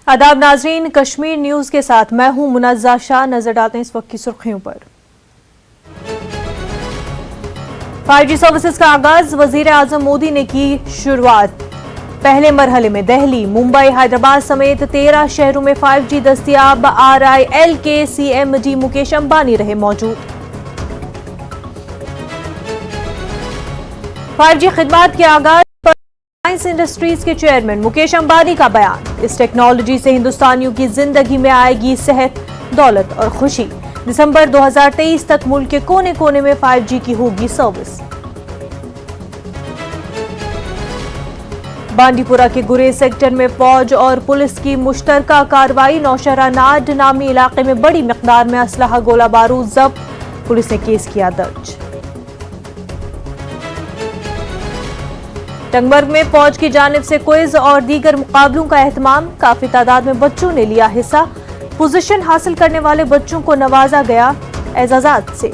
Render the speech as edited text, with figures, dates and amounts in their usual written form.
आदाब नाजरीन, कश्मीर न्यूज के साथ मैं हूं मुनज़्ज़ा शाह। नजर डालते हैं इस वक्त की सुर्खियों पर। 5G सर्विसेज का आगाज, वजीर आजम मोदी ने की शुरुआत। पहले मरहले में दिल्ली, मुंबई, हैदराबाद समेत 13 शहरों में 5G दस्तयाब। RIL के CMD मुकेश अंबानी रहे मौजूद। 5G खिदमात के आगाज पर रिलायंस इंडस्ट्रीज के चेयरमैन मुकेश अंबानी का बयान। इस टेक्नोलॉजी से हिंदुस्तानियों की जिंदगी में आएगी सेहत, दौलत और खुशी। दिसंबर 2023 तक मुल्क के कोने कोने में 5G की होगी सर्विस। बांडीपुरा के गुरेज सेक्टर में फौज और पुलिस की मुश्तरका कार्रवाई। नौशहरा नाड नामी इलाके में बड़ी मिकदार में असलहा गोला बारूद जब्त। पुलिस ने केस किया दर्ज। टंगमर्ग में फौज की जानिब से क्विज और दीगर मुकाबलों का एहतमाम। काफी तादाद में बच्चों ने लिया हिस्सा। पोजीशन हासिल करने वाले बच्चों को नवाजा गया एजाजात से।